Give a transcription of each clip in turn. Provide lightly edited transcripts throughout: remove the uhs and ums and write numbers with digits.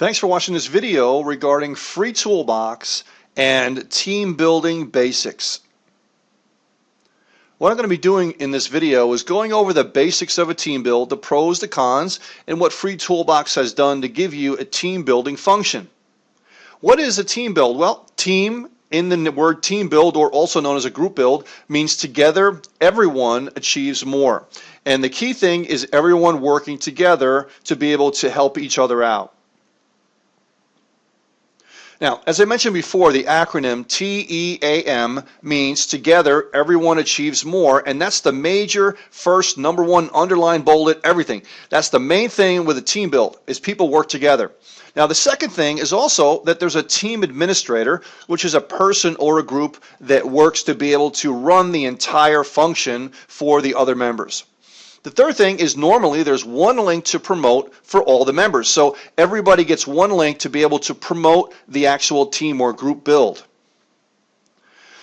Thanks for watching this video regarding FreeToolbox and team building basics. What I'm going to be doing in this video is going over the basics of a team build, the pros, the cons, and what FreeToolbox has done to give you a team building function. What is a team build? Well, team in the word team build, or also known as a group build, means together everyone achieves more. And the key thing is everyone working together to be able to help each other out. Now, as I mentioned before, the acronym TEAM means together everyone achieves more, and that's the major first number one underline, bolded, everything. That's the main thing with a team build, is people work together. Now, the second thing is also that there's a team administrator, which is a person or a group that works to be able to run the entire function for the other members. The third thing is normally there's one link to promote for all the members. So everybody gets one link to be able to promote the actual team or group build.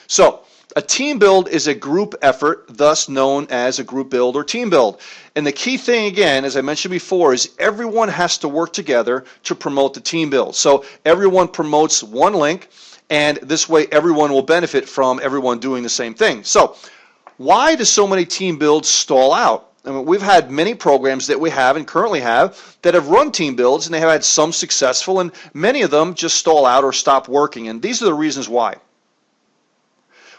So a team build is a group effort, thus known as a group build or team build. And the key thing, again, as I mentioned before, is everyone has to work together to promote the team build. So everyone promotes one link, and this way everyone will benefit from everyone doing the same thing. So why do so many team builds stall out? I mean, we've had many programs that we have and currently have that have run team builds, and they have had some successful, and many of them just stall out or stop working. And these are the reasons why.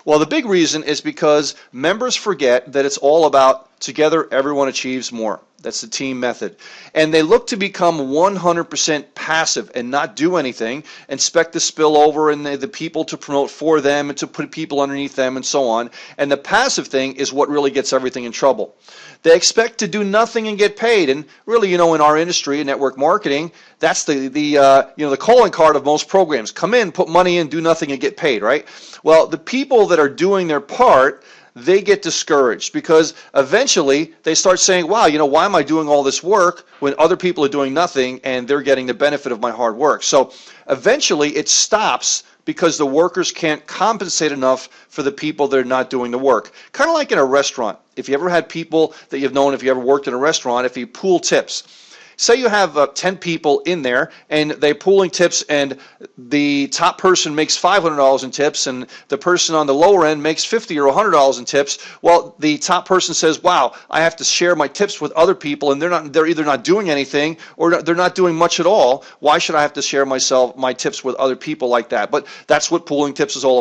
Well, the big reason is because members forget that it's all about together everyone achieves more. That's the team method. And they look to become 100% passive and not do anything, expect to spill over and the people to promote for them and to put people underneath them and so on. And the passive thing is what really gets everything in trouble. They expect to do nothing and get paid. And really, in our industry, network marketing, that's the calling card of most programs. Come in, put money in, do nothing and get paid, right? Well, the people that are doing their part, they get discouraged because eventually they start saying, wow, why am I doing all this work when other people are doing nothing and they're getting the benefit of my hard work? So eventually it stops because the workers can't compensate enough for the people that are not doing the work. Kind of like in a restaurant. If you ever had people that you've known, if you ever worked in a restaurant, if you pool tips. Say you have 10 people in there and they're pooling tips, and the top person makes $500 in tips and the person on the lower end makes $50 or $100 in tips. Well, the top person says, wow, I have to share my tips with other people, and they're either not doing anything or they're not doing much at all. Why should I have to share my tips with other people like that? But that's what pooling tips is all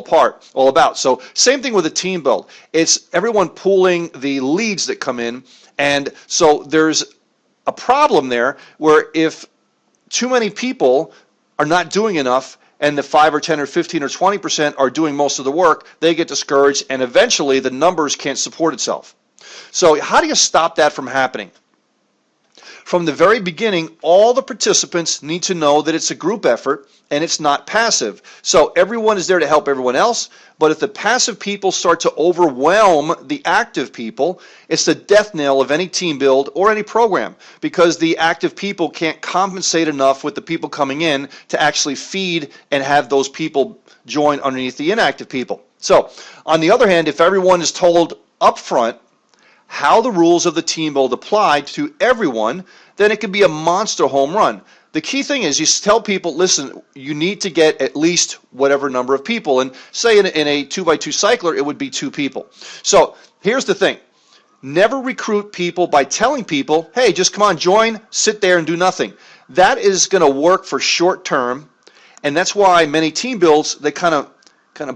about. So same thing with a team build. It's everyone pooling the leads that come in, and so there's a problem there where if too many people are not doing enough and the 5 or 10 or 15 or 20% are doing most of the work, they get discouraged and eventually the numbers can't support itself. So how do you stop that from happening? From the very beginning, all the participants need to know that it's a group effort and it's not passive. So everyone is there to help everyone else, but if the passive people start to overwhelm the active people, it's the death knell of any team build or any program, because the active people can't compensate enough with the people coming in to actually feed and have those people join underneath the inactive people. So on the other hand, if everyone is told up front how the rules of the team build apply to everyone, then it could be a monster home run. The key thing is you tell people, listen, you need to get at least whatever number of people. And say in a 2x2 cycler, it would be 2 people. So here's the thing. Never recruit people by telling people, hey, just come on, join, sit there and do nothing. That is going to work for short term, and that's why many team builds, they kind of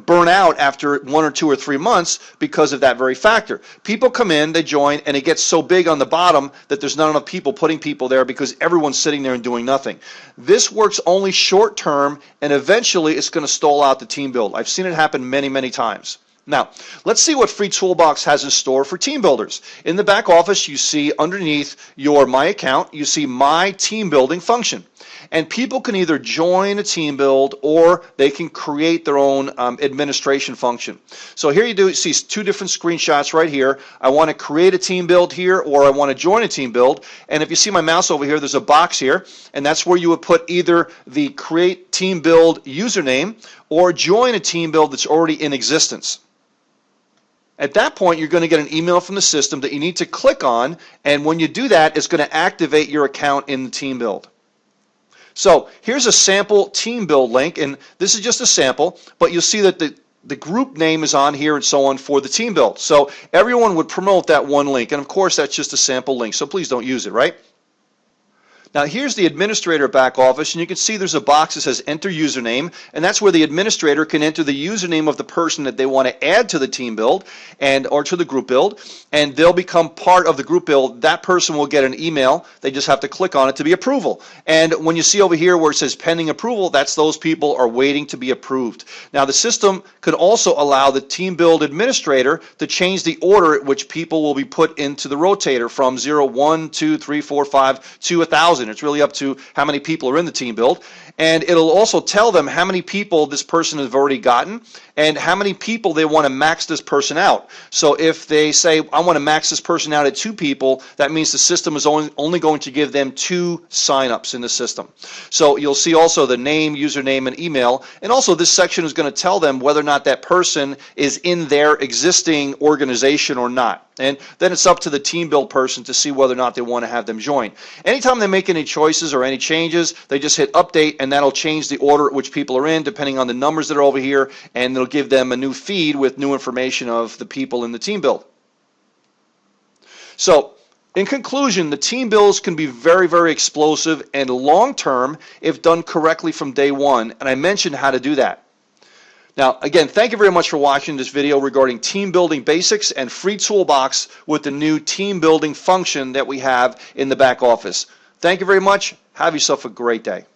burn out after 1 or 2 or 3 months because of that very factor. People come in, they join, and it gets so big on the bottom that there's not enough people putting people there because everyone's sitting there and doing nothing. This works only short term, and eventually it's going to stall out the team build. I've seen it happen many, many times. Now, let's see what FreeToolbox has in store for team builders. In the back office, you see underneath your My Account, you see My Team Building function. And people can either join a team build or they can create their own administration function. So here you see 2 different screenshots right here. I want to create a team build here, or I want to join a team build. And if you see my mouse over here, there's a box here, and that's where you would put either the create team build username or join a team build that's already in existence. At that point, you're going to get an email from the system that you need to click on, and when you do that, it's going to activate your account in the team build. So here's a sample team build link, and this is just a sample, but you'll see that the group name is on here and so on for the team build. So everyone would promote that one link, and of course that's just a sample link, so please don't use it, right? Now here's the administrator back office, and you can see there's a box that says enter username, and that's where the administrator can enter the username of the person that they want to add to the team build or to the group build, and they'll become part of the group build. That person will get an email. They just have to click on it to be approval. And when you see over here where it says pending approval, that's those people are waiting to be approved. Now the system could also allow the team build administrator to change the order at which people will be put into the rotator from 0, 1, 2, 3, 4, 5 to 1,000. It's really up to how many people are in the team build, and it'll also tell them how many people this person has already gotten and how many people they want to max this person out. So if they say, I want to max this person out at 2 people, that means the system is only going to give them 2 signups in the system. So you'll see also the name, username, and email, and also this section is going to tell them whether or not that person is in their existing organization or not. And then it's up to the team build person to see whether or not they want to have them join. Anytime they make any choices or any changes, they just hit update, and that'll change the order at which people are in depending on the numbers that are over here, and it'll give them a new feed with new information of the people in the team build. So in conclusion, the team builds can be very, very explosive and long-term if done correctly from day one, and I mentioned how to do that. Now, again, thank you very much for watching this video regarding team building basics and FreeToolbox with the new team building function that we have in the back office. Thank you very much. Have yourself a great day.